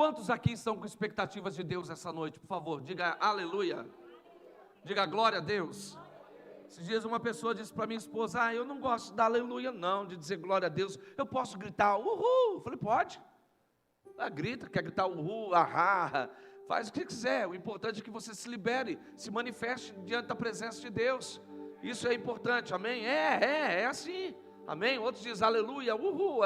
Quantos aqui estão com expectativas de Deus essa noite? Por favor, diga aleluia. Diga glória a Deus. Esses dias uma pessoa disse para minha esposa: eu não gosto da aleluia não, de dizer glória a Deus. Eu posso gritar uhul? Eu falei: pode. Grita, quer gritar uhul, ahá, faz o que quiser. O importante é que você se libere, se manifeste diante da presença de Deus. Isso é importante, amém? É assim, amém? Outros dizem aleluia, uhul,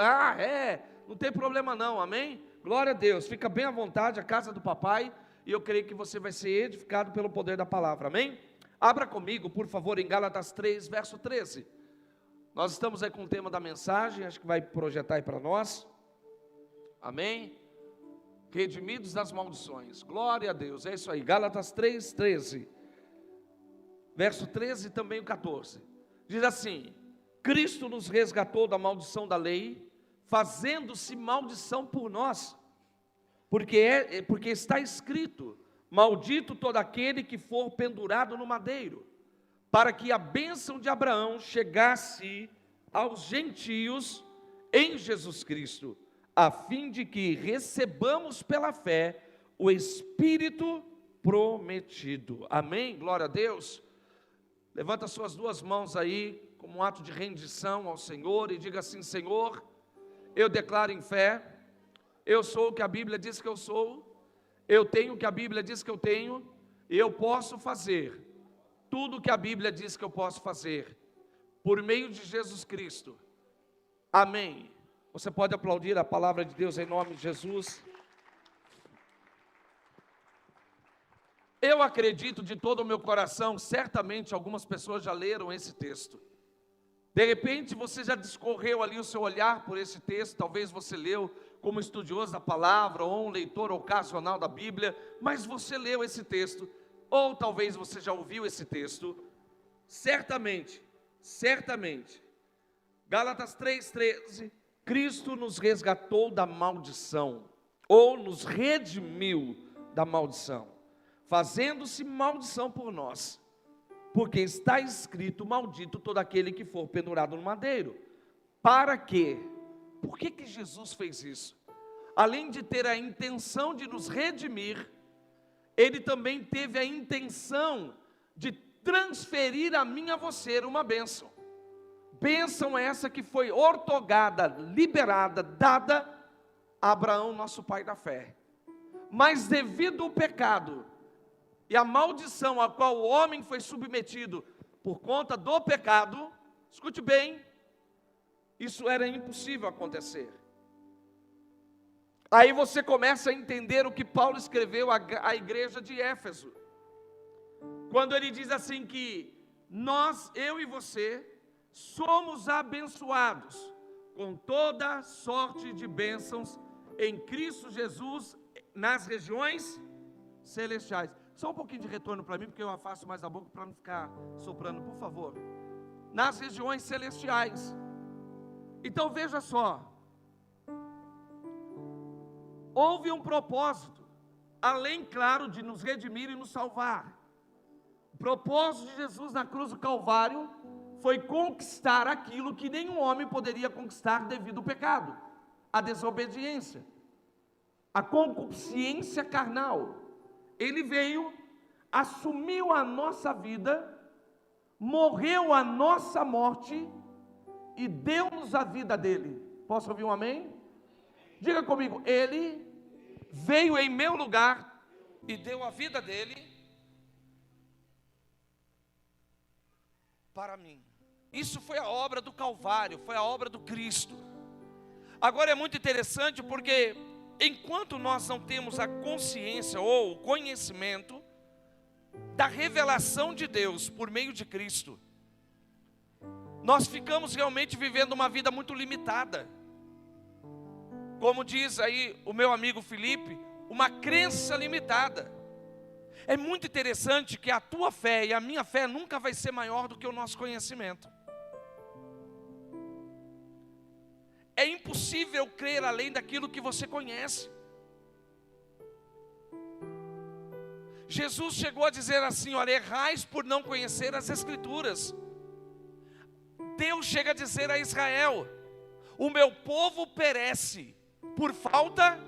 não tem problema não, amém? Glória a Deus, fica bem à vontade, a casa do papai, e eu creio que você vai ser edificado pelo poder da palavra, amém? Abra comigo, por favor, em Gálatas 3, verso 13. Nós estamos aí com o tema da mensagem, acho que vai projetar aí para nós, amém? Redimidos das maldições, glória a Deus, é isso aí, Gálatas 3, 13, verso 13 e também o 14, diz assim: Cristo nos resgatou da maldição da lei, fazendo-se maldição por nós, porque está escrito: maldito todo aquele que for pendurado no madeiro, para que a bênção de Abraão chegasse aos gentios em Jesus Cristo, a fim de que recebamos pela fé o Espírito prometido. Amém? Glória a Deus. Levanta suas duas mãos aí, como um ato de rendição ao Senhor, e diga assim: Senhor, eu declaro em fé, eu sou o que a Bíblia diz que eu sou, eu tenho o que a Bíblia diz que eu tenho, e eu posso fazer tudo o que a Bíblia diz que eu posso fazer, por meio de Jesus Cristo. Amém. Você pode aplaudir a palavra de Deus em nome de Jesus. Eu acredito de todo o meu coração, certamente algumas pessoas já leram esse texto. De repente você já discorreu ali o seu olhar por esse texto, talvez você leu como estudioso da palavra, ou um leitor ocasional da Bíblia, mas você leu esse texto, ou talvez você já ouviu esse texto. Certamente, Gálatas 3,13, Cristo nos resgatou da maldição, ou nos redimiu da maldição, fazendo-se maldição por nós, porque está escrito: maldito todo aquele que for pendurado no madeiro. Para quê? Por que Jesus fez isso? Além de ter a intenção de nos redimir, Ele também teve a intenção de transferir a mim e a você uma bênção. Bênção essa que foi outorgada, liberada, dada a Abraão, nosso pai da fé. Mas devido ao pecado e a maldição a qual o homem foi submetido por conta do pecado, escute bem, isso era impossível acontecer. Aí você começa a entender o que Paulo escreveu à igreja de Éfeso, quando ele diz assim que nós, eu e você, somos abençoados com toda sorte de bênçãos em Cristo Jesus nas regiões celestiais. Só um pouquinho de retorno para mim, porque eu afasto mais a boca para não ficar soprando, por favor. Nas regiões celestiais. Então veja só, houve um propósito, além, claro, de nos redimir e nos salvar. O propósito de Jesus na cruz do Calvário foi conquistar aquilo que nenhum homem poderia conquistar devido ao pecado, a desobediência, a concupiscência carnal. Ele veio, assumiu a nossa vida, morreu a nossa morte e deu-nos a vida dele. Posso ouvir um amém? Diga comigo: Ele veio em meu lugar e deu a vida dele para mim. Isso foi a obra do Calvário, foi a obra do Cristo. Agora é muito interessante porque enquanto nós não temos a consciência ou o conhecimento da revelação de Deus por meio de Cristo, nós ficamos realmente vivendo uma vida muito limitada. Como diz aí o meu amigo Felipe, uma crença limitada. É muito interessante que a tua fé e a minha fé nunca vai ser maior do que o nosso conhecimento. É impossível crer além daquilo que você conhece. Jesus chegou a dizer assim: olha, errais por não conhecer as Escrituras. Deus chega a dizer a Israel: o meu povo perece por falta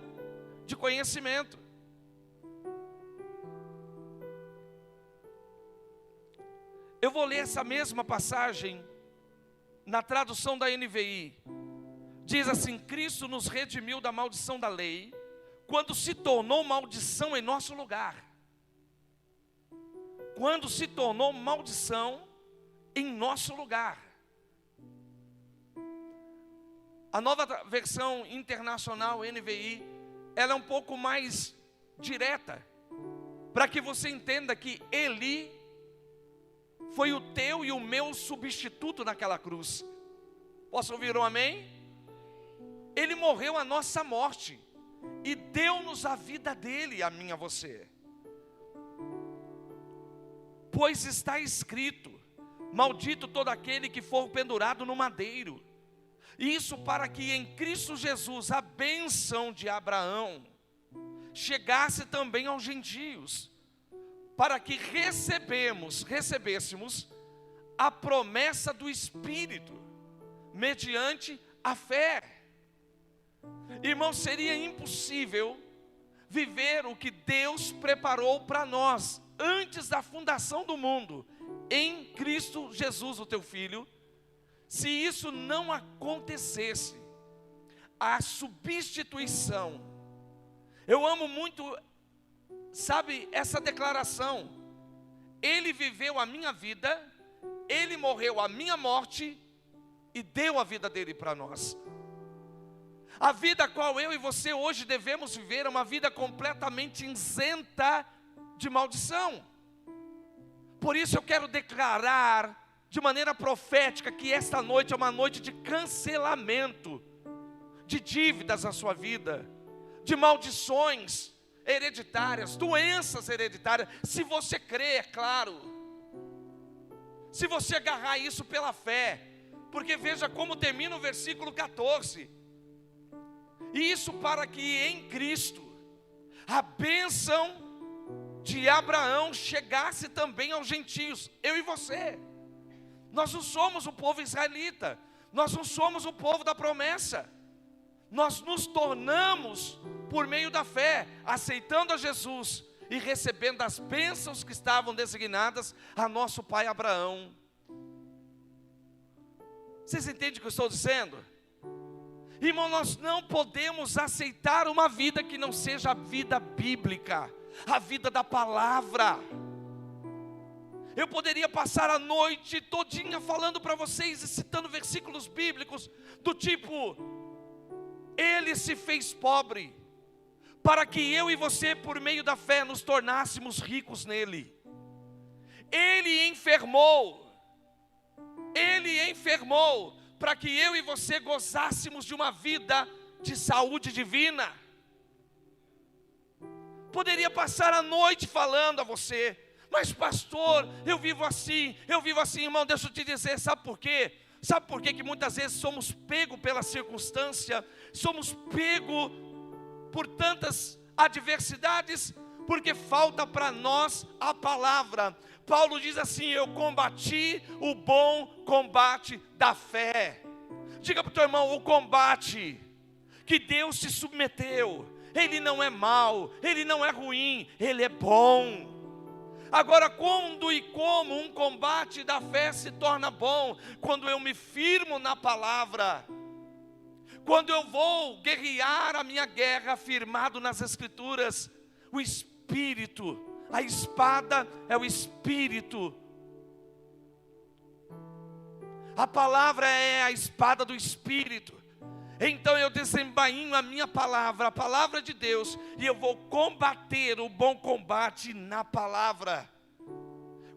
de conhecimento. Eu vou ler essa mesma passagem na tradução da NVI. Diz assim: Cristo nos redimiu da maldição da lei, quando se tornou maldição em nosso lugar. Quando se tornou maldição em nosso lugar. A nova versão internacional, NVI, ela é um pouco mais direta, para que você entenda que Ele foi o teu e o meu substituto naquela cruz. Posso ouvir um amém? Ele morreu a nossa morte e deu-nos a vida dele, a mim e a você. Pois está escrito: maldito todo aquele que for pendurado no madeiro. Isso para que em Cristo Jesus a bênção de Abraão chegasse também aos gentios, para que recebêssemos a promessa do Espírito, mediante a fé. Irmão, seria impossível viver o que Deus preparou para nós antes da fundação do mundo, em Cristo Jesus, o teu Filho, se isso não acontecesse. A substituição. Eu amo muito, sabe, essa declaração: Ele viveu a minha vida, Ele morreu a minha morte e deu a vida dele para nós. A vida a qual eu e você hoje devemos viver é uma vida completamente isenta de maldição. Por isso eu quero declarar de maneira profética que esta noite é uma noite de cancelamento de dívidas na sua vida, de maldições hereditárias, doenças hereditárias. Se você crê, é claro, se você agarrar isso pela fé, porque veja como termina o versículo 14: e isso para que em Cristo a bênção de Abraão chegasse também aos gentios. Eu e você, nós não somos o povo israelita, nós não somos o povo da promessa. Nós nos tornamos por meio da fé, aceitando a Jesus e recebendo as bênçãos que estavam designadas a nosso pai Abraão. Vocês entendem o que eu estou dizendo? Irmão, nós não podemos aceitar uma vida que não seja a vida bíblica, a vida da palavra. Eu poderia passar a noite todinha falando para vocês e citando versículos bíblicos do tipo: Ele se fez pobre para que eu e você, por meio da fé, nos tornássemos ricos nele. Ele enfermou para que eu e você gozássemos de uma vida de saúde divina. Poderia passar a noite falando a você: mas pastor, eu vivo assim, irmão. Deixa eu te dizer, sabe por quê? Sabe por quê que muitas vezes somos pegos pela circunstância, somos pegos por tantas adversidades? Porque falta para nós a palavra. Paulo diz assim: eu combati o bom combate da fé. Diga para o teu irmão: o combate que Deus se submeteu, ele não é mau, ele não é ruim, ele é bom. Agora, quando e como um combate da fé se torna bom? Quando eu me firmo na palavra, quando eu vou guerrear a minha guerra firmado nas Escrituras. O Espírito, a espada é o Espírito, a palavra é a espada do Espírito. Então eu desembainho a minha palavra, a palavra de Deus, e eu vou combater o bom combate na palavra.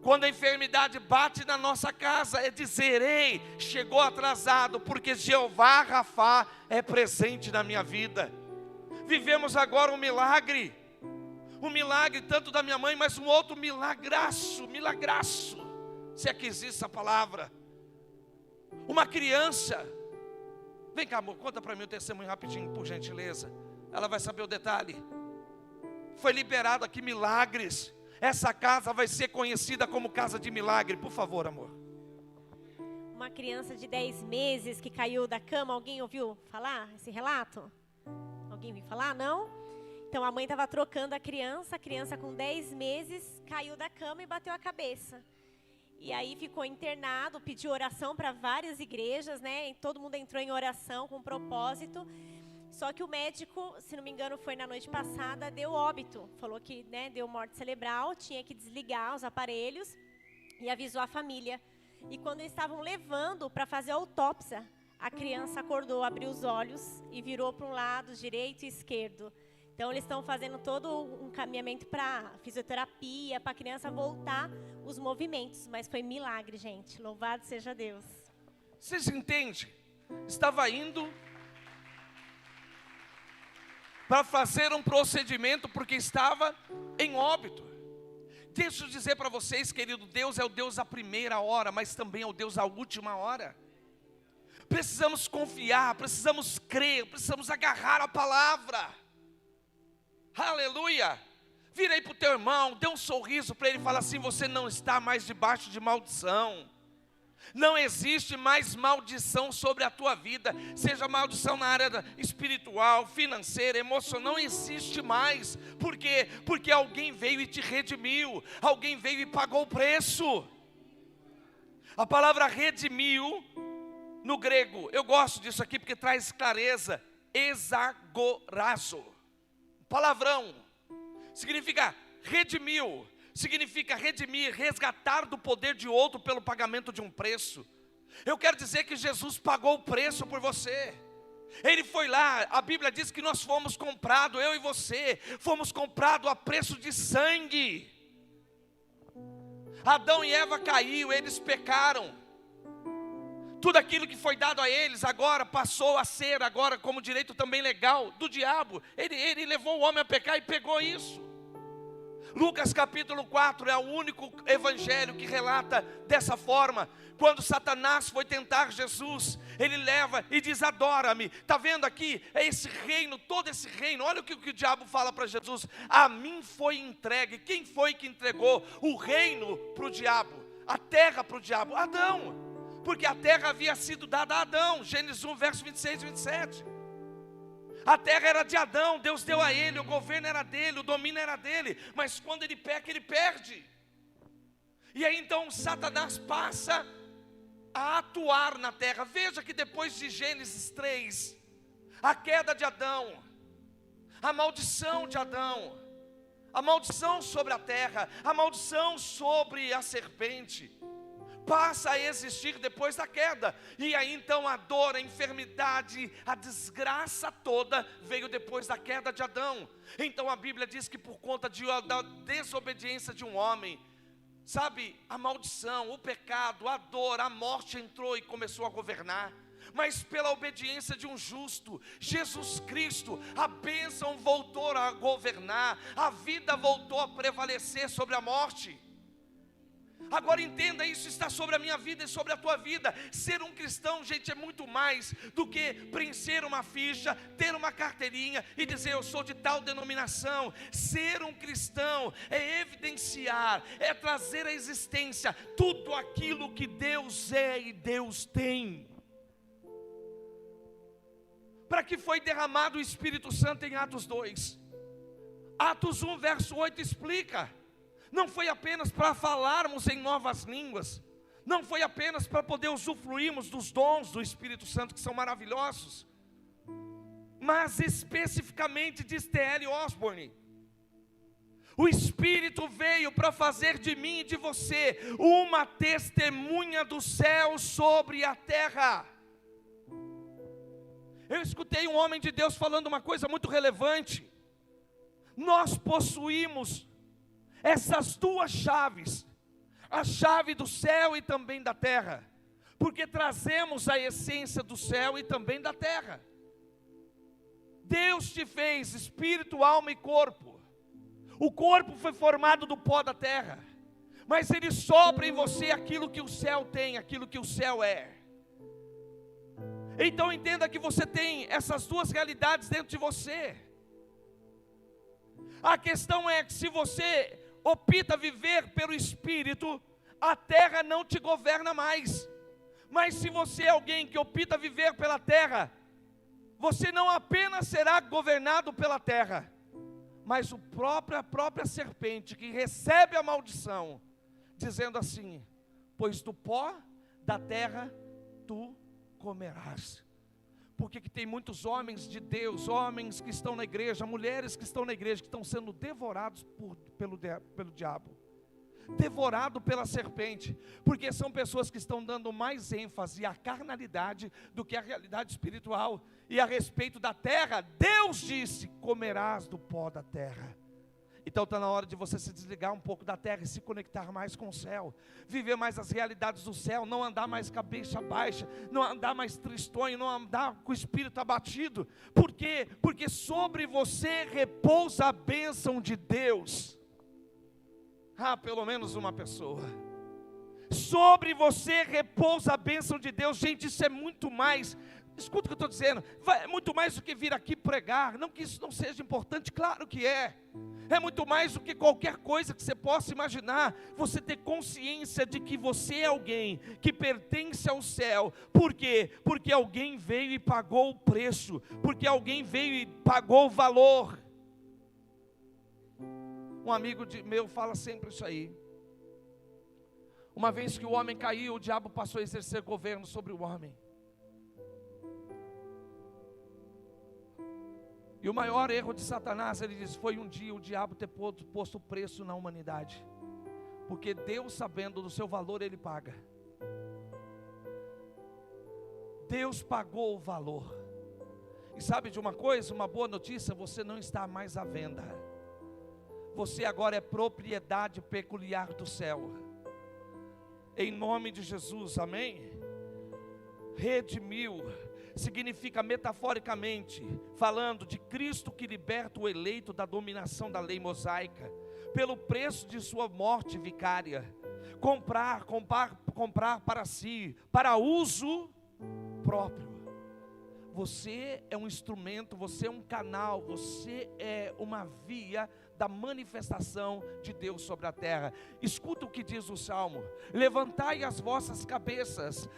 Quando a enfermidade bate na nossa casa, é dizer: ei, chegou atrasado, porque Jeová Rafá é presente na minha vida. Vivemos agora um milagre tanto da minha mãe, mas um outro milagraço, se é que existe essa palavra. Uma criança, vem cá amor, conta para mim o testemunho rapidinho, por gentileza. Ela vai saber o detalhe. Foi liberado aqui milagres. Essa casa vai ser conhecida como casa de milagre. Por favor, amor. Uma criança de 10 meses que caiu da cama. Alguém ouviu falar esse relato? Alguém ouviu falar? Não? Então a mãe estava trocando a criança com 10 meses, caiu da cama e bateu a cabeça. E aí ficou internado, pediu oração para várias igrejas, né? E todo mundo entrou em oração com propósito. Só que o médico, se não me engano, foi na noite passada, deu óbito. Falou que, né, deu morte cerebral, tinha que desligar os aparelhos e avisou a família. E quando eles estavam levando para fazer a autópsia, a criança acordou, abriu os olhos e virou para um lado, direito e esquerdo. Então, eles estão fazendo todo um caminhamento para fisioterapia, para a criança voltar os movimentos. Mas foi milagre, gente. Louvado seja Deus. Vocês entendem? Estava indo para fazer um procedimento porque estava em óbito. Deixa eu dizer para vocês, querido, Deus é o Deus da primeira hora, mas também é o Deus da última hora. Precisamos confiar, precisamos crer, precisamos agarrar a palavra. Aleluia! Vira aí para o teu irmão, dê um sorriso para ele e fala assim: você não está mais debaixo de maldição. Não existe mais maldição sobre a tua vida, seja maldição na área espiritual, financeira, emocional, não existe mais. Por quê? Porque alguém veio e te redimiu, alguém veio e pagou o preço. A palavra redimiu, no grego, eu gosto disso aqui porque traz clareza, exagorazo. Palavrão, significa redimiu. Significa redimir, resgatar do poder de outro pelo pagamento de um preço. Eu quero dizer que Jesus pagou o preço por você. Ele foi lá, a Bíblia diz que nós fomos comprados, eu e você, fomos comprados a preço de sangue. Adão e Eva caiu, eles pecaram. Tudo aquilo que foi dado a eles agora passou a ser agora como direito também legal do diabo. Ele levou o homem a pecar e pegou isso. Lucas capítulo 4 é o único evangelho que relata dessa forma. Quando Satanás foi tentar Jesus, ele leva e diz: adora-me. Está vendo aqui? É esse reino, todo esse reino. Olha o que o diabo fala para Jesus: a mim foi entregue. Quem foi que entregou o reino para o diabo? A terra para o diabo? Adão. Porque a terra havia sido dada a Adão. Gênesis 1, verso 26 e 27. A terra era de Adão, Deus deu a ele, o governo era dele, o domínio era dele. Mas quando ele peca, ele perde. E aí então Satanás passa a atuar na terra. Veja que depois de Gênesis 3, a queda de Adão, a maldição de Adão, a maldição sobre a terra, a maldição sobre a serpente, passa a existir depois da queda. E aí então a dor, a enfermidade, a desgraça toda veio depois da queda de Adão. Então a Bíblia diz que por conta da desobediência de um homem, sabe, a maldição, o pecado, a dor, a morte entrou e começou a governar. Mas pela obediência de um justo, Jesus Cristo, a bênção voltou a governar, a vida voltou a prevalecer sobre a morte. Agora entenda, isso está sobre a minha vida e sobre a tua vida. Ser um cristão, gente, é muito mais do que preencher uma ficha, ter uma carteirinha e dizer eu sou de tal denominação. Ser um cristão é evidenciar, é trazer à existência tudo aquilo que Deus é e Deus tem. Para que foi derramado o Espírito Santo em Atos 2? Atos 1, verso 8 explica. Não foi apenas para falarmos em novas línguas, não foi apenas para poder usufruirmos dos dons do Espírito Santo, que são maravilhosos, mas especificamente, diz T.L. Osborne, o Espírito veio para fazer de mim e de você uma testemunha do céu sobre a terra. Eu escutei um homem de Deus falando uma coisa muito relevante. Nós possuímos essas duas chaves, a chave do céu e também da terra, porque trazemos a essência do céu e também da terra. Deus te fez espírito, alma e corpo. O corpo foi formado do pó da terra, mas Ele sopra em você aquilo que o céu tem, aquilo que o céu é. Então entenda que você tem essas duas realidades dentro de você. A questão é que se você opta viver pelo Espírito, a terra não te governa mais. Mas se você é alguém que opta viver pela terra, você não apenas será governado pela terra, mas a própria serpente que recebe a maldição, dizendo assim: pois do pó da terra tu comerás. Por que tem muitos homens de Deus, homens que estão na igreja, mulheres que estão na igreja, que estão sendo devorados pelo diabo, devorado pela serpente? Porque são pessoas que estão dando mais ênfase à carnalidade do que à realidade espiritual. E a respeito da terra, Deus disse: comerás do pó da terra. Então está na hora de você se desligar um pouco da terra e se conectar mais com o céu, viver mais as realidades do céu, não andar mais cabeça baixa, não andar mais tristonho, não andar com o espírito abatido. Por quê? Porque sobre você repousa a bênção de Deus. Pelo menos uma pessoa. Sobre você repousa a bênção de Deus. Gente, isso é muito mais. Escuta o que eu estou dizendo. É muito mais do que vir aqui pregar. Não que isso não seja importante, claro que é. É muito mais do que qualquer coisa que você possa imaginar. Você ter consciência de que você é alguém que pertence ao céu. Por quê? Porque alguém veio e pagou o preço. Porque alguém veio e pagou o valor. Um amigo meu fala sempre isso aí. Uma vez que o homem caiu, o diabo passou a exercer governo sobre o homem. E o maior erro de Satanás, ele diz, foi um dia o diabo ter posto o preço na humanidade. Porque Deus, sabendo do seu valor, ele paga. Deus pagou o valor. E sabe de uma coisa, uma boa notícia, você não está mais à venda. Você agora é propriedade peculiar do céu. Em nome de Jesus, amém? Redimiu significa metaforicamente, falando de Cristo que liberta o eleito da dominação da lei mosaica, pelo preço de sua morte vicária. Comprar para si, para uso próprio. Você é um instrumento, você é um canal, você é uma via da manifestação de Deus sobre a terra. Escuta o que diz o Salmo: levantai as vossas cabeças,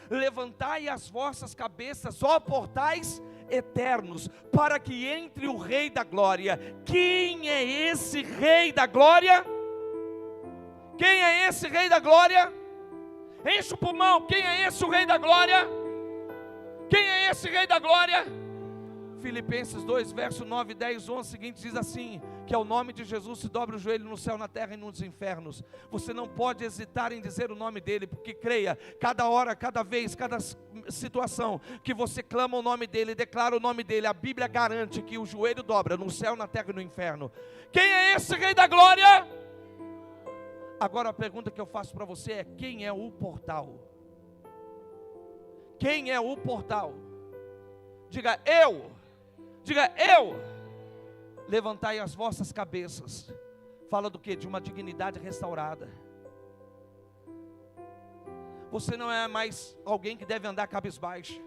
ó portais eternos, para que entre o Rei da Glória. Quem é esse Rei da Glória? Quem é esse Rei da Glória? Enche o pulmão, quem é esse o Rei da Glória? Quem é esse Rei da Glória? Filipenses 2, verso 9, 10, 11, seguinte, diz assim: que ao nome de Jesus se dobra o joelho no céu, na terra e nos infernos. Você não pode hesitar em dizer o nome dele, porque creia, cada hora, cada vez, cada situação que você clama o nome dele, declara o nome dele, a Bíblia garante que o joelho dobra no céu, na terra e no inferno. Quem é esse Rei da Glória? Agora a pergunta que eu faço para você é: quem é o portal? Quem é o portal? Diga eu. Diga eu. Levantai as vossas cabeças. Fala do que? De uma dignidade restaurada. Você não é mais alguém que deve andar cabisbaixo.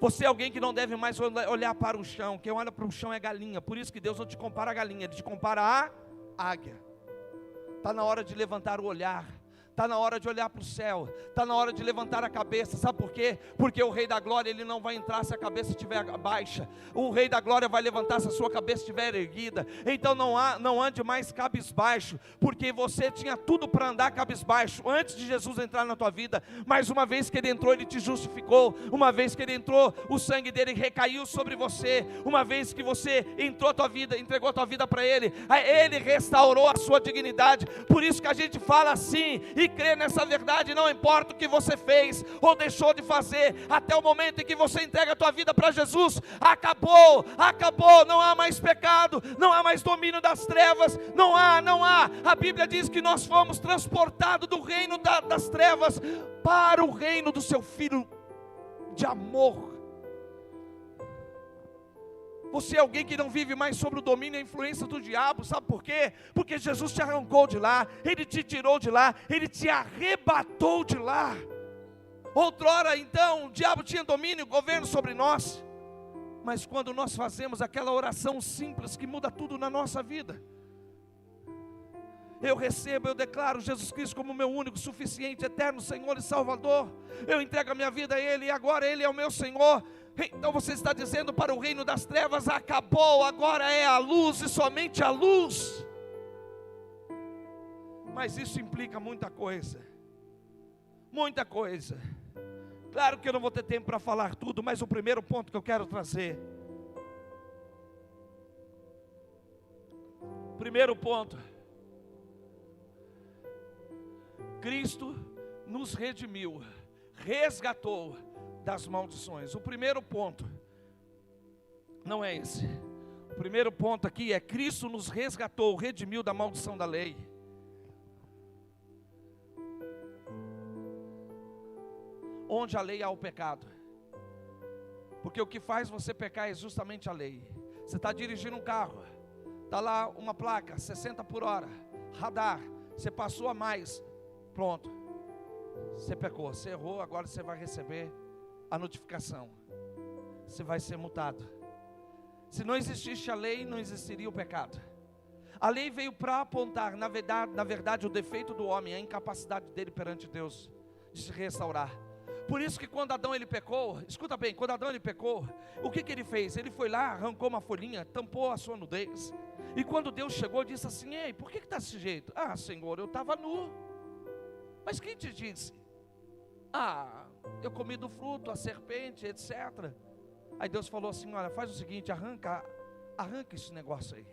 Você é alguém que não deve mais olhar para o chão. Quem olha para o chão é galinha. Por isso que Deus não te compara a galinha, Ele te compara a águia. Está na hora de levantar o olhar. Está na hora de olhar para o céu. Está na hora de levantar a cabeça. Sabe por quê? Porque o Rei da Glória, ele não vai entrar se a cabeça estiver baixa. O Rei da Glória vai levantar se a sua cabeça estiver erguida. Então não ande mais cabisbaixo, porque você tinha tudo para andar cabisbaixo antes de Jesus entrar na tua vida. Mas uma vez que Ele entrou, Ele te justificou. Uma vez que Ele entrou, o sangue dele recaiu sobre você. Uma vez que você entrou a tua vida, entregou a tua vida para Ele, Ele restaurou a sua dignidade. Por isso que a gente fala assim e crê nessa verdade, não importa o que você fez ou deixou de fazer, até o momento em que você entrega a tua vida para Jesus, acabou, não há mais pecado, não há mais domínio das trevas, não há, a Bíblia diz que nós fomos transportados do reino das trevas para o reino do seu Filho de amor. Você é alguém que não vive mais sobre o domínio e a influência do diabo. Sabe por quê? Porque Jesus te arrancou de lá, Ele te tirou de lá, Ele te arrebatou de lá. Outrora então o diabo tinha domínio, governo sobre nós. Mas quando nós fazemos aquela oração simples que muda tudo na nossa vida, eu recebo, eu declaro Jesus Cristo como meu único, suficiente, eterno Senhor e Salvador. Eu entrego a minha vida a Ele e agora Ele é o meu Senhor. Então você está dizendo para o reino das trevas: acabou, agora é a luz e somente a luz. Mas isso implica muita coisa. Muita coisa. Claro que eu não vou ter tempo para falar tudo, mas o primeiro ponto que eu quero trazer. Primeiro ponto. Cristo nos redimiu, resgatou das maldições. O primeiro ponto não é esse. O primeiro ponto aqui é: Cristo nos resgatou, redimiu da maldição da lei. Onde a lei há o pecado. Porque o que faz você pecar é justamente a lei. Você está dirigindo um carro, está lá uma placa, 60 por hora, radar, você passou a mais, pronto, você pecou, você errou, agora você vai receber a notificação, você vai ser multado. Se não existisse a lei, não existiria o pecado. A lei veio para apontar, na verdade, o defeito do homem, a incapacidade dele perante Deus, de se restaurar. Por isso que quando Adão ele pecou, escuta bem, quando Adão ele pecou, o que ele fez? Ele foi lá, arrancou uma folhinha, tampou a sua nudez. E quando Deus chegou, disse assim: ei, por que está desse jeito? Ah, Senhor, eu estava nu. Mas quem te disse? Ah, eu comi do fruto, a serpente, etc. Aí Deus falou assim: olha, faz o seguinte, arranca esse negócio aí.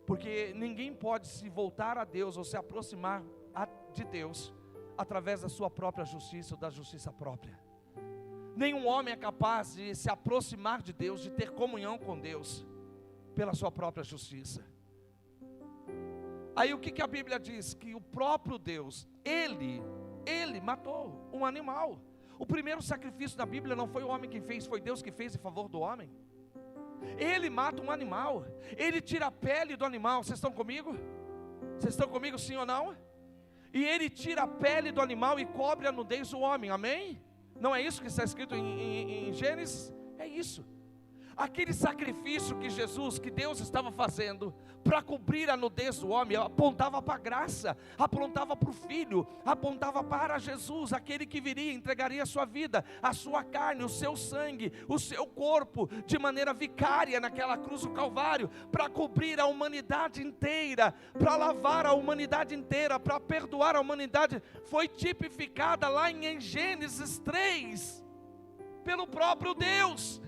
Porque ninguém pode se voltar a Deus ou se aproximar de Deus através da sua própria justiça ou da justiça própria. Nenhum homem é capaz de se aproximar de Deus, de ter comunhão com Deus, pela sua própria justiça. Aí o que a Bíblia diz? Que o próprio Deus, Ele matou um animal. O primeiro sacrifício da Bíblia não foi o homem quem fez, foi Deus que fez em favor do homem. Ele mata um animal, Ele tira a pele do animal. Vocês estão comigo? Vocês estão comigo, sim ou não? E Ele tira a pele do animal e cobre a nudez do homem, amém? Não é isso que está escrito em Gênesis? É isso. Aquele sacrifício que Deus estava fazendo para cobrir a nudez do homem, apontava para a graça, apontava para o Filho, apontava para Jesus, aquele que viria, entregaria a sua vida, a sua carne, o seu sangue, o seu corpo, de maneira vicária naquela cruz do Calvário, para cobrir a humanidade inteira, para lavar a humanidade inteira, para perdoar a humanidade. Foi tipificada lá em Gênesis 3, pelo próprio Deus.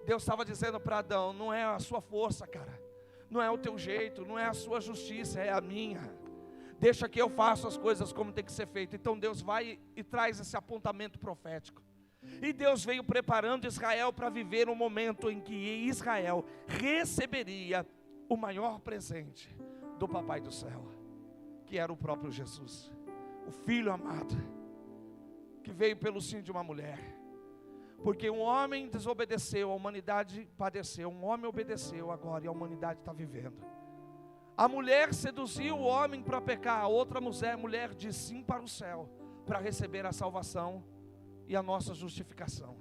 Deus estava dizendo para Adão: não é a sua força, cara, não é o teu jeito, não é a sua justiça, é a minha. Deixa que eu faça as coisas como tem que ser feito. Então Deus vai e traz esse apontamento profético. E Deus veio preparando Israel para viver um momento em que Israel receberia o maior presente do Papai do Céu, que era o próprio Jesus, o Filho amado, que veio pelo sim de uma mulher. Porque um homem desobedeceu, a humanidade padeceu. Um homem obedeceu agora e a humanidade está vivendo. A mulher seduziu o homem para pecar. A outra mulher disse sim para o céu, para receber a salvação e a nossa justificação.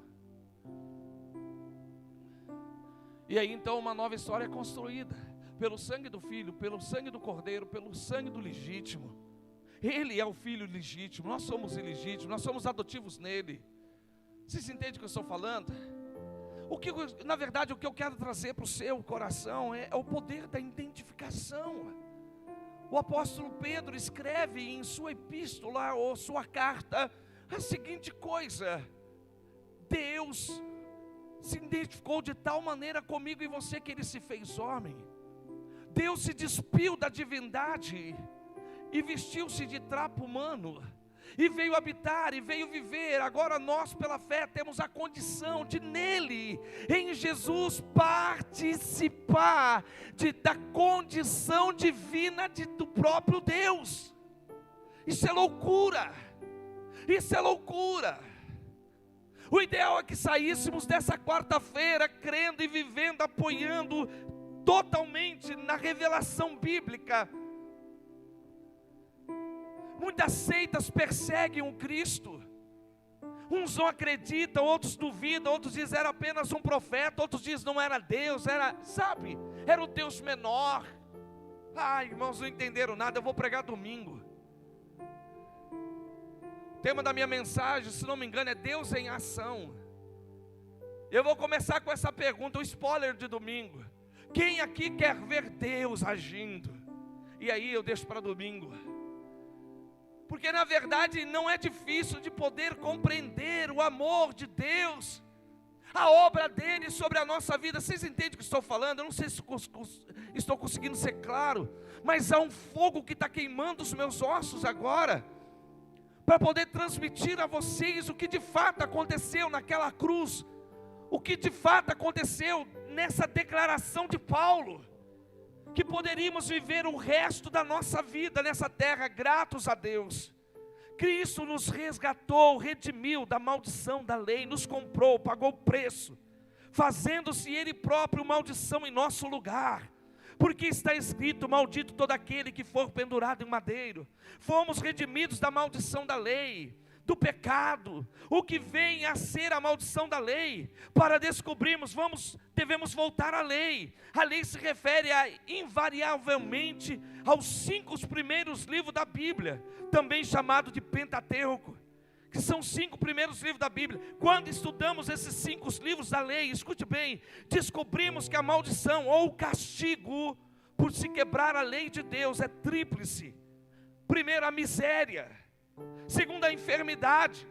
E aí então uma nova história é construída. Pelo sangue do Filho, pelo sangue do Cordeiro, pelo sangue do legítimo. Ele é o Filho legítimo, nós somos ilegítimos, nós somos adotivos nele. Vocês entendem o que eu estou falando? Na verdade, o que eu quero trazer para o seu coração é o poder da identificação. O apóstolo Pedro escreve em sua epístola ou sua carta a seguinte coisa: Deus se identificou de tal maneira comigo e você que Ele se fez homem. Deus se despiu da divindade e vestiu-se de trapo humano. E veio habitar, e veio viver. Agora nós pela fé temos a condição de nele, em Jesus, participar da condição divina do próprio Deus. Isso é loucura. Isso é loucura. O ideal é que saíssemos dessa quarta-feira crendo e vivendo, apoiando totalmente na revelação bíblica. Muitas seitas perseguem o Cristo. Uns não acreditam, outros duvidam, outros dizem era apenas um profeta, outros dizem não era Deus, era o Deus menor. Ai, irmãos, não entenderam nada, eu vou pregar domingo. tema da minha mensagem, se não me engano, é Deus em ação. Eu vou começar com essa pergunta, o spoiler de domingo. Quem aqui quer ver Deus agindo? E aí eu deixo para domingo. Porque na verdade não é difícil de poder compreender o amor de Deus, a obra dele sobre a nossa vida. Vocês entendem o que estou falando? Eu não sei se estou conseguindo ser claro, mas há um fogo que está queimando os meus ossos agora, para poder transmitir a vocês o que de fato aconteceu naquela cruz, o que de fato aconteceu nessa declaração de Paulo, que poderíamos viver o resto da nossa vida nessa terra gratos a Deus. Cristo nos resgatou, redimiu da maldição da lei, nos comprou, pagou o preço, fazendo-se Ele próprio maldição em nosso lugar. Porque está escrito, maldito todo aquele que for pendurado em madeiro. Fomos redimidos da maldição da lei, do pecado, o que vem a ser a maldição da lei. Para descobrirmos, devemos voltar à lei. A lei se refere invariavelmente aos 5 primeiros livros da Bíblia, também chamado de Pentateuco, que são 5 primeiros livros da Bíblia. Quando estudamos esses 5 livros da lei, escute bem, descobrimos que a maldição ou o castigo por se quebrar a lei de Deus é tríplice. Primeiro, a miséria. Segundo, a enfermidade.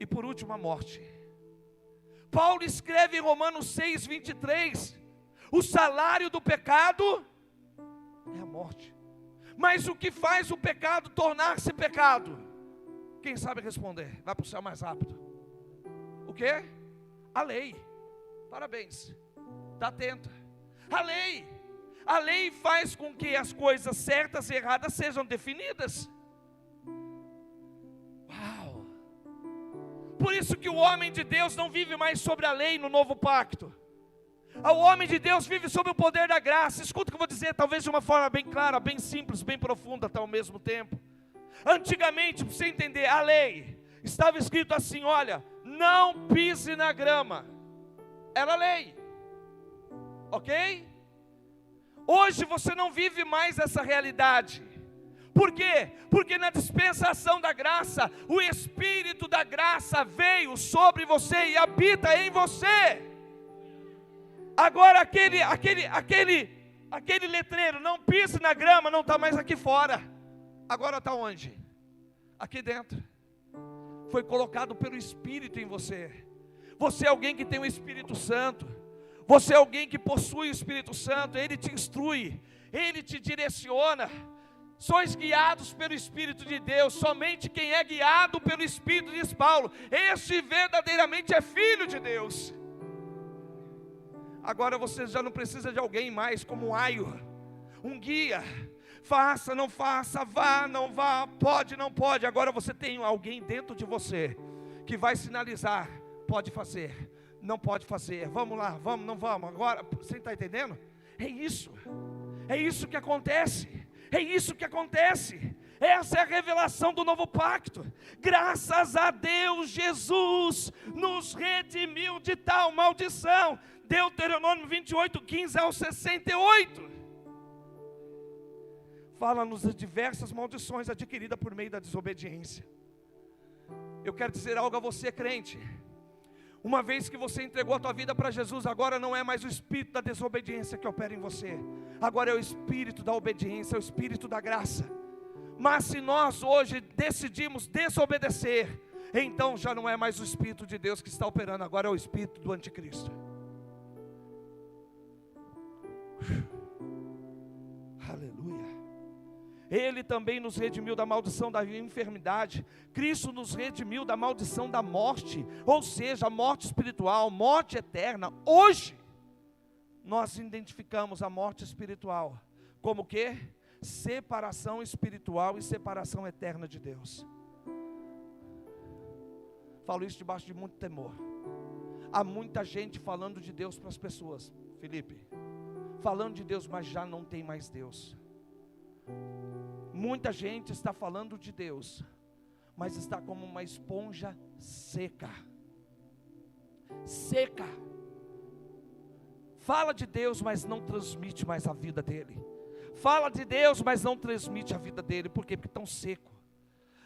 E por último, a morte. Paulo escreve em Romanos 6:23, o salário do pecado é a morte. Mas o que faz o pecado tornar-se pecado? Quem sabe responder? Vai para o céu mais rápido. O quê? A lei. Parabéns. Está atento. A lei. A lei faz com que as coisas certas e erradas sejam definidas. Uau! Por isso que o homem de Deus não vive mais sobre a lei no novo pacto. O homem de Deus vive sob o poder da graça. Escuta o que eu vou dizer, talvez de uma forma bem clara, bem simples, bem profunda até ao mesmo tempo. Antigamente, para você entender, a lei estava escrito assim, olha, não pise na grama. Era lei. Ok? Hoje você não vive mais essa realidade. Por quê? Porque na dispensação da graça, o Espírito da graça veio sobre você e habita em você. Agora aquele letreiro, não pise na grama, não está mais aqui fora. Agora está onde? Aqui dentro. Foi colocado pelo Espírito em você. Você é alguém que tem o Espírito Santo. Você é alguém que possui o Espírito Santo. Ele te instrui, Ele te direciona. Sois guiados pelo Espírito de Deus. Somente quem é guiado pelo Espírito, diz Paulo, este verdadeiramente é filho de Deus. Agora você já não precisa de alguém mais como um aio, um guia. Faça, não faça, vá, não vá, pode, não pode. Agora você tem alguém dentro de você que vai sinalizar, pode fazer, não pode fazer, vamos lá, vamos, não vamos. Agora, você está entendendo? É isso que acontece, é isso que acontece. Essa é a revelação do novo pacto. Graças a Deus, Jesus nos redimiu de tal maldição. Deuteronômio 28:15 ao 68. Fala-nos de diversas maldições adquiridas por meio da desobediência. Eu quero dizer algo a você, crente. Uma vez que você entregou a tua vida para Jesus, agora não é mais o espírito da desobediência que opera em você. Agora é o espírito da obediência, é o espírito da graça. Mas se nós hoje decidimos desobedecer, então já não é mais o Espírito de Deus que está operando, agora é o espírito do anticristo. Aleluia. Ele também nos redimiu da maldição da enfermidade. Cristo nos redimiu da maldição da morte, ou seja, a morte espiritual, morte eterna. Hoje nós identificamos a morte espiritual como o quê? Separação espiritual e separação eterna de Deus. Falo isso debaixo de muito temor. Há muita gente falando de Deus para as pessoas, Felipe, falando de Deus, mas já não tem mais Deus. Muita gente está falando de Deus, mas está como uma esponja seca. Seca. Fala de Deus, mas não transmite mais a vida dele. Fala de Deus, mas não transmite a vida dele. Por quê? Porque estão seco.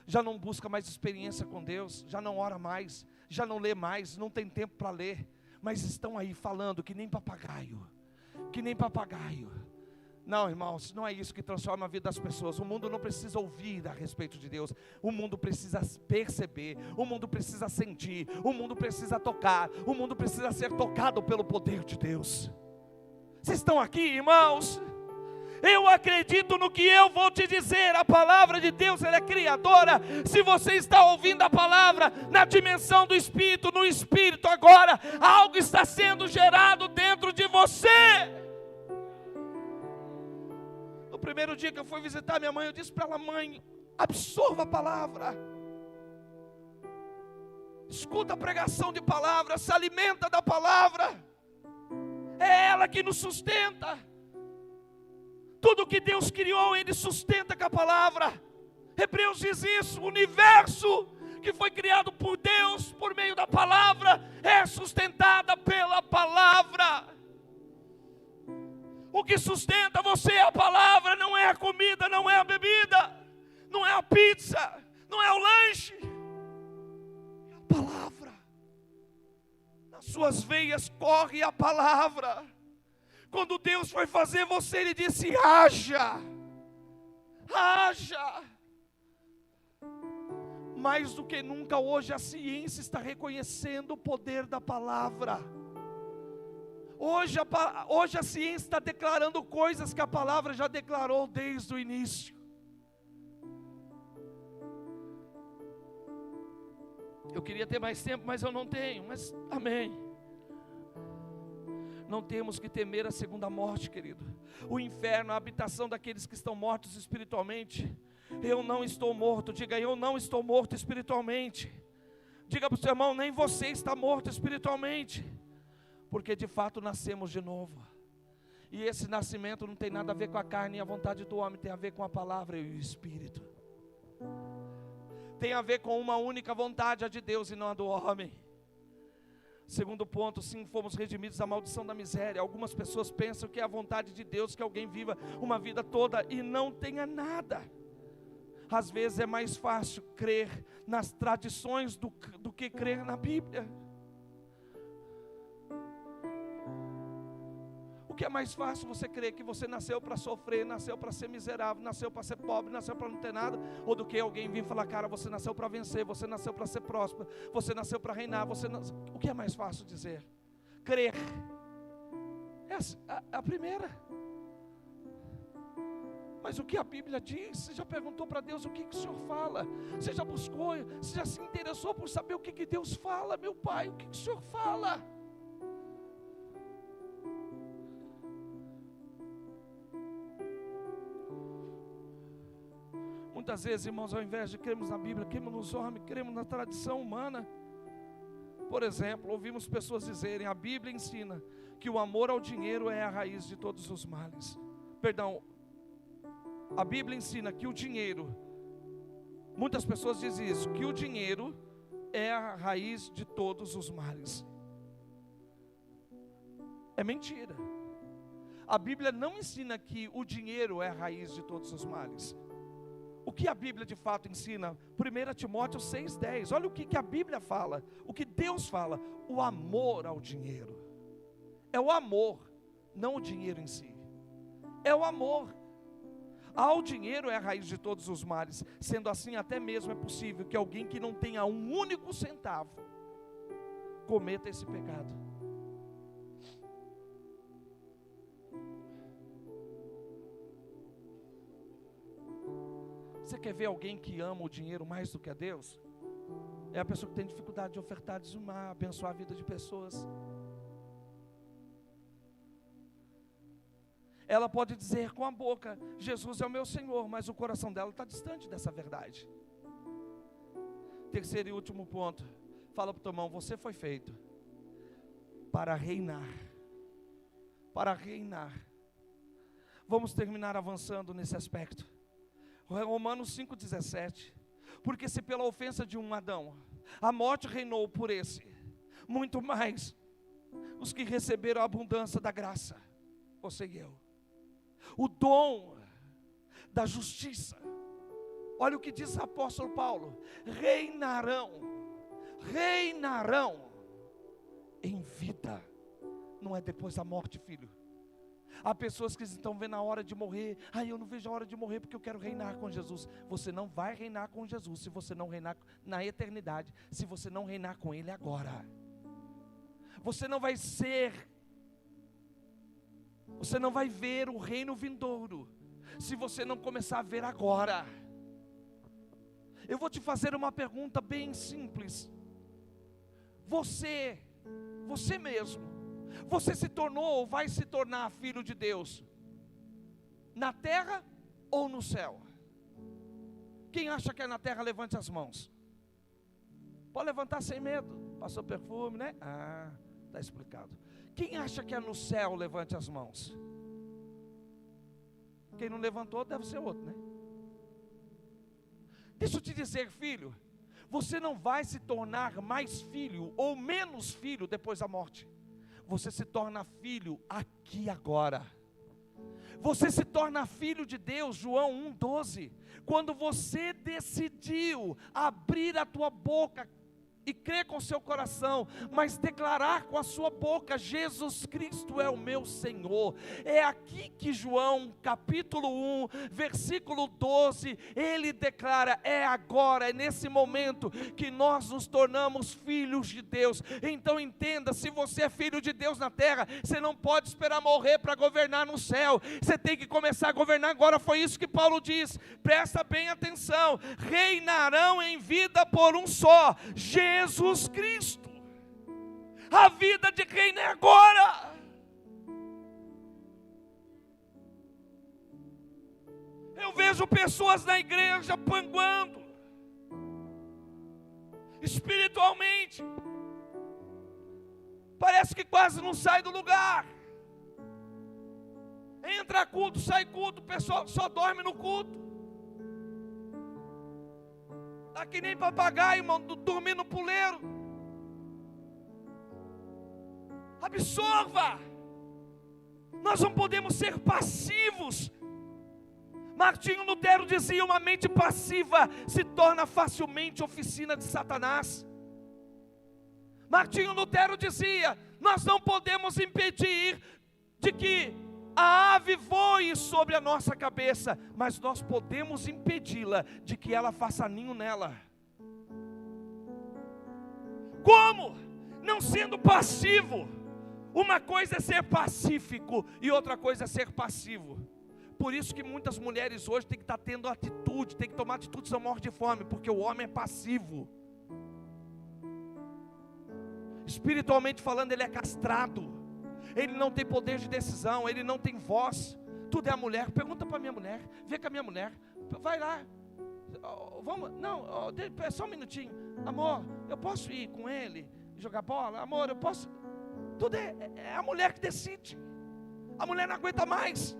já não busca mais experiência com Deus, já não ora mais, já não lê mais, não tem tempo para ler, mas estão aí falando que nem papagaio, que nem papagaio. Não, irmãos, não é isso que transforma a vida das pessoas. O mundo não precisa ouvir a respeito de Deus, o mundo precisa perceber, o mundo precisa sentir, o mundo precisa tocar, o mundo precisa ser tocado pelo poder de Deus. Vocês estão aqui, irmãos? Eu acredito no que eu vou te dizer. A palavra de Deus, ela é criadora. Se você está ouvindo a palavra na dimensão do Espírito, no Espírito agora, algo está sendo gerado dentro de você. No primeiro dia que eu fui visitar minha mãe, eu disse para ela: mãe, absorva a palavra, escuta a pregação de palavra, se alimenta da palavra, é ela que nos sustenta. Tudo que Deus criou, Ele sustenta com a palavra. Hebreus diz isso: o universo que foi criado por Deus, por meio da palavra, é sustentada pela palavra. O que sustenta você é a palavra, não é a comida, não é a bebida, não é a pizza, não é o lanche, é a palavra. Nas suas veias corre a palavra. Quando Deus foi fazer você, Ele disse: haja, haja. Mais do que nunca hoje a ciência está reconhecendo o poder da palavra. Hoje a ciência está declarando coisas que a palavra já declarou desde o início. Eu queria ter mais tempo, mas eu não tenho, mas amém. Não temos que temer a segunda morte, querido. O inferno, a habitação daqueles que estão mortos espiritualmente. Eu não estou morto, diga: eu não estou morto espiritualmente. Diga para o seu irmão: nem você está morto espiritualmente. Porque de fato nascemos de novo. E esse nascimento não tem nada a ver com a carne e a vontade do homem, tem a ver com a palavra e o Espírito. Tem a ver com uma única vontade, a de Deus e não a do homem. Segundo ponto, sim, fomos redimidos da maldição da miséria. Algumas pessoas pensam que é a vontade de Deus que alguém viva uma vida toda e não tenha nada. Às vezes é mais fácil crer nas tradições do que crer na Bíblia. O que é mais fácil? Você crer que você nasceu para sofrer, nasceu para ser miserável, nasceu para ser pobre, nasceu para não ter nada, ou do que alguém vir falar: cara, você nasceu para vencer, você nasceu para ser próspero, você nasceu para reinar, O que é mais fácil dizer? Crer. É a primeira. Mas o que a Bíblia diz? Você já perguntou para Deus o que o Senhor fala? Você já buscou, você já se interessou por saber o que Deus fala? Meu Pai, o que o Senhor fala? Muitas vezes, irmãos, ao invés de crermos na Bíblia, cremos nos homens, cremos na tradição humana. Por exemplo, ouvimos pessoas dizerem: a Bíblia ensina que o amor ao dinheiro é a raiz de todos os males. Perdão, a Bíblia ensina que o dinheiro, muitas pessoas dizem isso, que o dinheiro é a raiz de todos os males. É mentira. A Bíblia não ensina que o dinheiro é a raiz de todos os males. O que a Bíblia de fato ensina? 1 Timóteo 6,10. Olha o que a Bíblia fala, o que Deus fala: o amor ao dinheiro. É o amor, não o dinheiro em si. É o amor. Ao dinheiro é a raiz de todos os males. Sendo assim, até mesmo é possível que alguém que não tenha um único centavo cometa esse pecado. Você quer ver alguém que ama o dinheiro mais do que a Deus? É a pessoa que tem dificuldade de ofertar, dizimar, abençoar a vida de pessoas. Ela pode dizer com a boca: Jesus é o meu Senhor, mas o coração dela está distante dessa verdade. Terceiro e último ponto. Fala para o teu irmão: você foi feito para reinar. Para reinar. Vamos terminar avançando nesse aspecto. Romanos 5,17. Porque se pela ofensa de um Adão a morte reinou por esse, muito mais os que receberam a abundância da graça, você e eu, o dom da justiça. Olha o que diz o apóstolo Paulo: reinarão em vida. Não é depois da morte, filho. Há pessoas que estão vendo a hora de morrer. Eu não vejo a hora de morrer porque eu quero reinar com Jesus. Você não vai reinar com Jesus se você não reinar na eternidade, se você não reinar com Ele agora. Você não vai ver o reino vindouro se você não começar a ver agora. Eu vou te fazer uma pergunta bem simples. Você mesmo, você se tornou ou vai se tornar filho de Deus na terra ou no céu? Quem acha que é na terra, levante as mãos. Pode levantar sem medo. Passou perfume, né? Está explicado. Quem acha que é no céu, levante as mãos. Quem não levantou deve ser outro, né? Deixa eu te dizer, filho, você não vai se tornar mais filho ou menos filho depois da morte. Você se torna filho aqui agora. Você se torna filho de Deus, João 1,12. Quando você decidiu abrir a tua boca e crer com seu coração, mas declarar com a sua boca: Jesus Cristo é o meu Senhor. É aqui que João capítulo 1, versículo 12, ele declara: é agora, é nesse momento que nós nos tornamos filhos de Deus. Então entenda, se você é filho de Deus na terra, você não pode esperar morrer para governar no céu. Você tem que começar a governar agora. Foi isso que Paulo diz, presta bem atenção: reinarão em vida por um só, Jesus Cristo. A vida de reino é agora. Eu vejo pessoas na igreja panguando espiritualmente, parece que quase não sai do lugar. Entra culto, sai culto, o pessoal só dorme no culto. Está que nem papagaio, irmão, dormindo no puleiro. Absorva. Nós não podemos ser passivos. Martinho Lutero dizia: uma mente passiva se torna facilmente oficina de Satanás. Martinho Lutero dizia: nós não podemos impedir de que a ave voe sobre a nossa cabeça, mas nós podemos impedi-la de que ela faça ninho nela. Como? Não sendo passivo. Uma coisa é ser pacífico e outra coisa é ser passivo. Por isso que muitas mulheres hoje têm que estar tendo atitude, têm que tomar atitude, senão morre de fome, porque o homem é passivo. Espiritualmente falando, ele é castrado. Ele não tem poder de decisão, ele não tem voz. Tudo é a mulher. Pergunta para a minha mulher, vê com a minha mulher. Vai lá. Vamos, não, só um minutinho. Amor, eu posso ir com ele jogar bola? Amor, eu posso. Tudo é a mulher que decide. A mulher não aguenta mais.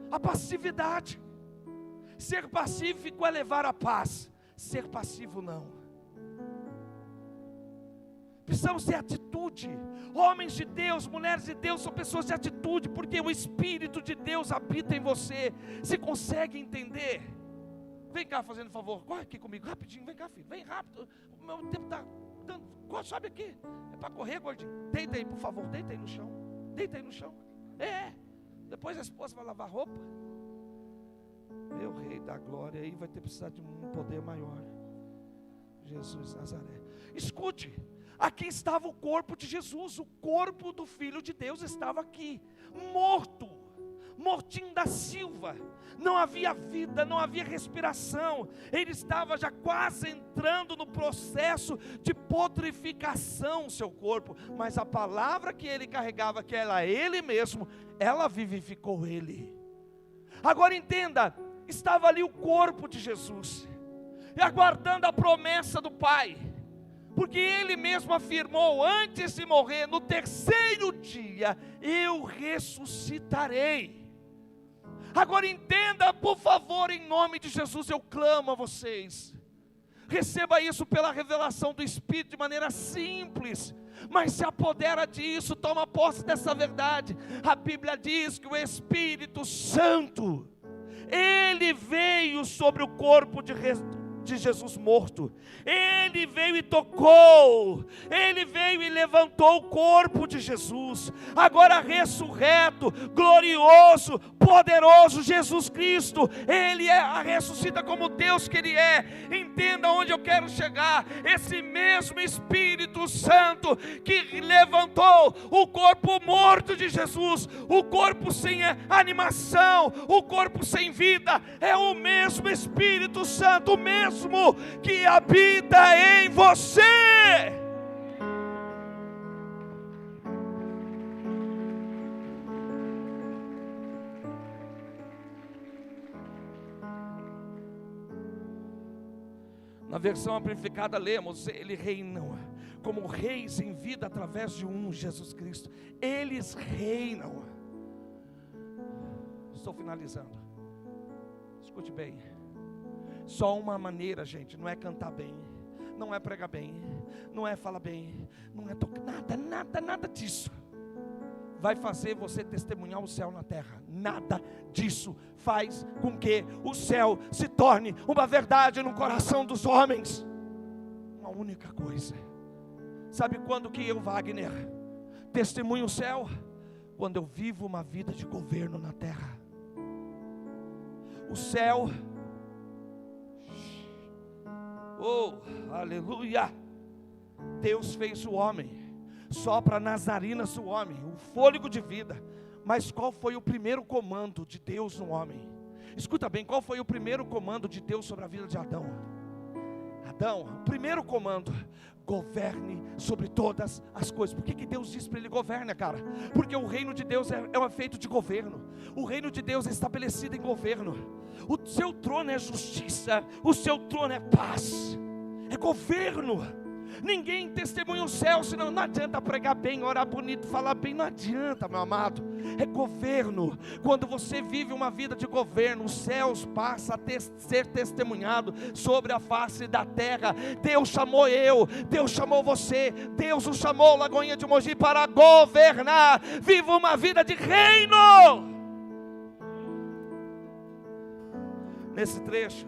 A passividade. Ser pacífico é levar a paz. Ser passivo não. Precisamos ter atitude. Homens de Deus, mulheres de Deus são pessoas de atitude, porque o Espírito de Deus habita em você. Você consegue entender? Vem cá, fazendo favor, corre aqui comigo, rapidinho, vem cá, filho, vem rápido. O meu tempo está dando, sobe aqui. É para correr, gordinho. Deita aí, por favor, deita aí no chão. Deita aí no chão. Depois a esposa vai lavar roupa. Meu Rei da glória, aí vai ter precisar de um poder maior. Jesus Nazaré. Escute. Aqui estava o corpo de Jesus, o corpo do Filho de Deus estava aqui, morto, mortinho da Silva, não havia vida, não havia respiração, ele estava já quase entrando no processo de putrificação, seu corpo, mas a palavra que ele carregava, que era ele mesmo, ela vivificou ele. Agora entenda, estava ali o corpo de Jesus, e aguardando a promessa do Pai, porque ele mesmo afirmou antes de morrer: no terceiro dia eu ressuscitarei. Agora entenda, por favor, em nome de Jesus, eu clamo a vocês, receba isso pela revelação do Espírito de maneira simples, mas se apodera disso, toma posse dessa verdade. A Bíblia diz que o Espírito Santo, Ele veio sobre o corpo de Jesus morto. Ele veio e tocou, Ele veio e levantou o corpo de Jesus. Agora ressurreto, glorioso, poderoso Jesus Cristo, Ele ressuscita como Deus que Ele é. Entenda onde eu quero chegar. Esse mesmo Espírito Santo que levantou o corpo morto de Jesus, o corpo sem animação, o corpo sem vida, é o mesmo Espírito Santo, o mesmo que habita em você. Na versão amplificada lemos: Ele reinam como reis em vida através de Jesus Cristo. Eles reinam. Estou finalizando. Escute bem. Só uma maneira, gente, não é cantar bem, não é pregar bem, não é falar bem, não é tocar, nada disso vai fazer você testemunhar o céu na terra. Nada disso faz com que o céu se torne uma verdade no coração dos homens. Uma única coisa. Sabe quando que eu, Wagner, testemunho o céu? Quando eu vivo uma vida de governo na terra. O céu, oh, aleluia, Deus fez o homem, sopra nas narinas do homem o fôlego de vida. Mas qual foi o primeiro comando de Deus no homem? Escuta bem, qual foi o primeiro comando de Deus sobre a vida de Adão? Adão, o primeiro comando: governe sobre todas as coisas. Por que Deus disse para ele governa, cara? Porque o reino de Deus é feito de governo. O reino de Deus é estabelecido em governo. O seu trono é justiça, o seu trono é paz, é governo. Ninguém testemunha o céu, senão não adianta pregar bem, orar bonito, falar bem, não adianta, meu amado. É governo. Quando você vive uma vida de governo, os céus passam a ser testemunhado sobre a face da terra. Deus chamou Deus chamou você, Deus o chamou, Lagoinha de Mogi, para governar. Viva uma vida de reino. Nesse trecho,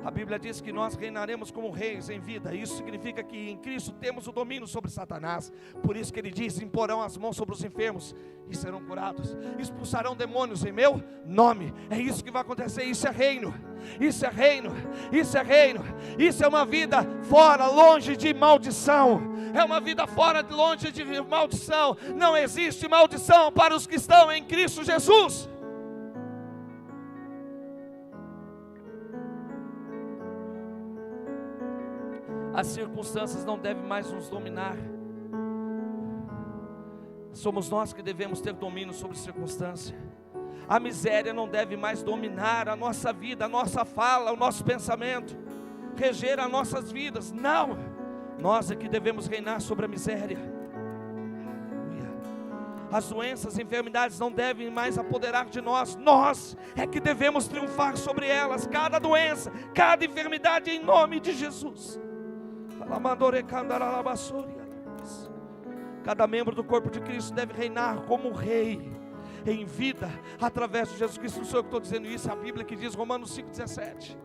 a Bíblia diz que nós reinaremos como reis em vida. Isso significa que em Cristo temos o domínio sobre Satanás. Por isso que ele diz: imporão as mãos sobre os enfermos e serão curados, expulsarão demônios em meu nome. É isso que vai acontecer. Isso é reino, isso é reino, isso é reino. Isso é uma vida fora, longe de maldição. É uma vida fora, longe de maldição. Não existe maldição para os que estão em Cristo Jesus. As circunstâncias não devem mais nos dominar. Somos nós que devemos ter domínio sobre a circunstância. A miséria não deve mais dominar a nossa vida, a nossa fala, o nosso pensamento, reger as nossas vidas. Não, nós é que devemos reinar sobre a miséria. As doenças e enfermidades não devem mais apoderar de nós. Nós é que devemos triunfar sobre elas. Cada doença, cada enfermidade, em nome de Jesus. Cada membro do corpo de Cristo deve reinar como rei em vida através de Jesus Cristo. Não sou eu que estou dizendo isso, é a Bíblia que diz, Romanos 5,17.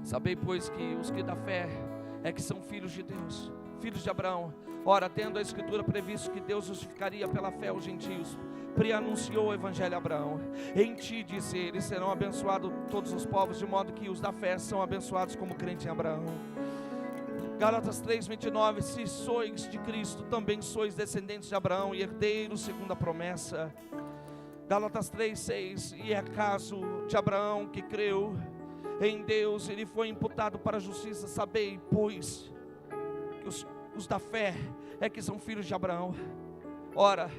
Sabei, pois, que os que da fé é que são filhos de Deus, filhos de Abraão. Ora, tendo a Escritura previsto que Deus justificaria pela fé os gentios, preanunciou o Evangelho a Abraão. Em ti, disse ele, serão abençoados todos os povos, de modo que os da fé são abençoados como crente em Abraão. Gálatas 3:29, se sois de Cristo, também sois descendentes de Abraão e herdeiros segundo a promessa. Gálatas 3:6, e é caso de Abraão que creu em Deus, ele foi imputado para a justiça. Sabei, pois, que os da fé é que são filhos de Abraão. Ora,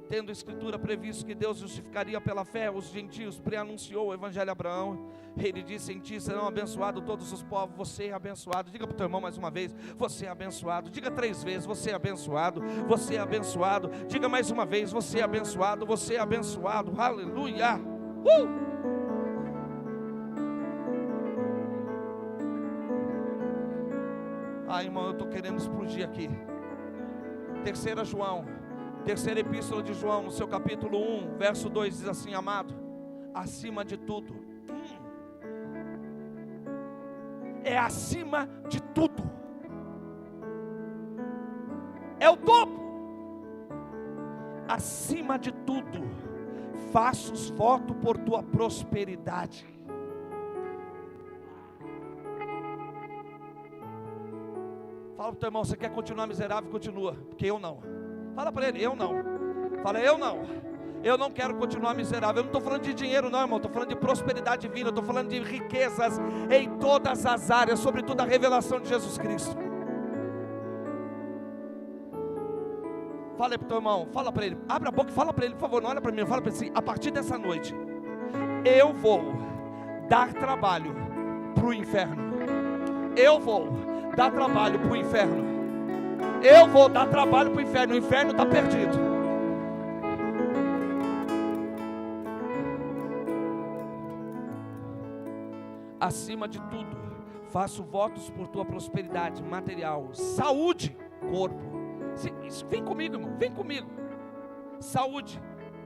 tendo a Escritura previsto que Deus justificaria pela fé os gentios, preanunciou o Evangelho a Abraão. Ele disse, em ti serão abençoados todos os povos. Você é abençoado. Diga para o teu irmão mais uma vez, você é abençoado. Diga 3 vezes, você é abençoado, você é abençoado. Diga mais uma vez, você é abençoado, você é abençoado. Aleluia. Irmão, eu estou querendo explodir aqui. Terceira epístola de João, no seu capítulo 1, verso 2, diz assim: amado, acima de tudo, é acima de tudo, é o topo. Acima de tudo, faço voto por tua prosperidade. Fala para o teu irmão, você quer continuar miserável? Continua, porque eu não. Fala para ele, eu não. Fala, eu não. Eu não quero continuar miserável. Eu não estou falando de dinheiro não, irmão. Estou falando de prosperidade divina. Estou falando de riquezas em todas as áreas, sobretudo a revelação de Jesus Cristo. Fala aí para o teu irmão, fala para ele. Abre a boca e fala para ele, por favor. Não olha para mim, fala para ele assim: a partir dessa noite, eu vou dar trabalho para o inferno. Eu vou dar trabalho para o inferno. Eu vou dar trabalho para o inferno. O inferno está perdido. Acima de tudo, faço votos por tua prosperidade material, saúde, corpo. Vem comigo, irmão, vem comigo. Saúde,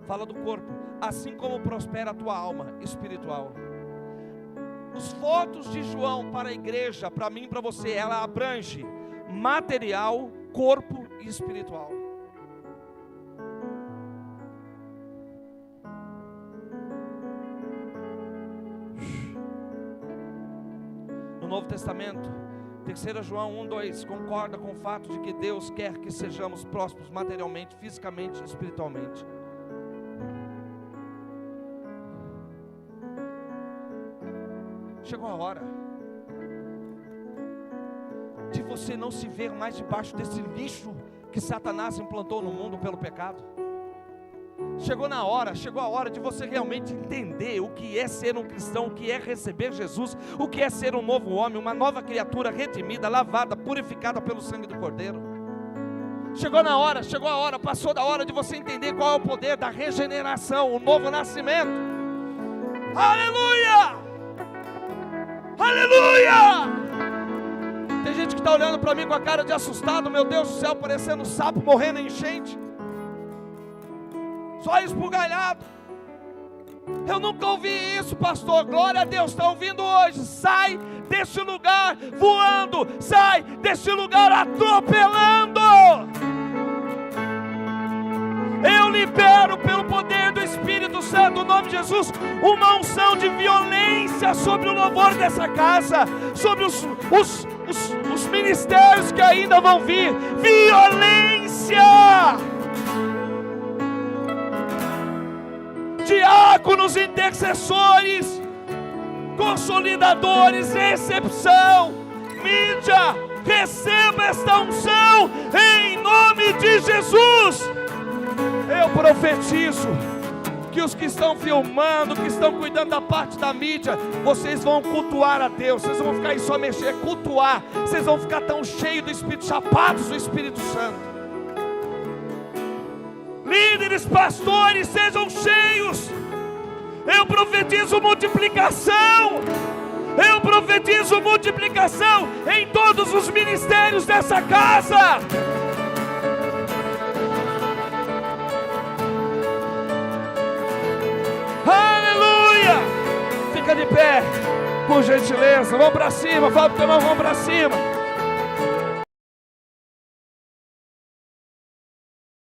fala do corpo, assim como prospera a tua alma espiritual. Os votos de João para a igreja, para mim e para você, ela abrange material, corpo e espiritual. No Novo Testamento, 3 João 1:2, concorda com o fato de que Deus quer que sejamos prósperos materialmente, fisicamente e espiritualmente. Chegou a hora de você não se ver mais debaixo desse lixo que Satanás implantou no mundo pelo pecado. Chegou a hora de você realmente entender o que é ser um cristão, o que é receber Jesus, o que é ser um novo homem, uma nova criatura redimida, lavada, purificada pelo sangue do Cordeiro. Chegou a hora, passou da hora de você entender qual é o poder da regeneração, o novo nascimento. Aleluia! Aleluia! Tem gente que está olhando para mim com a cara de assustado, meu Deus do céu, parecendo um sapo morrendo em enchente, só esbugalhado. Eu nunca ouvi isso, pastor. Glória a Deus, está ouvindo hoje. Sai desse lugar voando, sai desse lugar atropelando. Eu libero pelo poder do Espírito Santo, no nome de Jesus, uma unção de violência sobre o louvor dessa casa, sobre os ministérios que ainda vão vir. Violência! Diáconos, intercessores, consolidadores, recepção, mídia, receba esta unção em nome de Jesus. Eu profetizo que os que estão filmando, que estão cuidando da parte da mídia, vocês vão cultuar a Deus. Vocês vão ficar aí só mexer, cultuar. Vocês vão ficar tão cheios do Espírito, chapados do Espírito Santo. Líderes, pastores, sejam cheios. Eu profetizo multiplicação. Eu profetizo multiplicação em todos os ministérios dessa casa. Aleluia! Fica de pé, por gentileza. Vamos para cima, fala para o teu irmão, vamos para cima.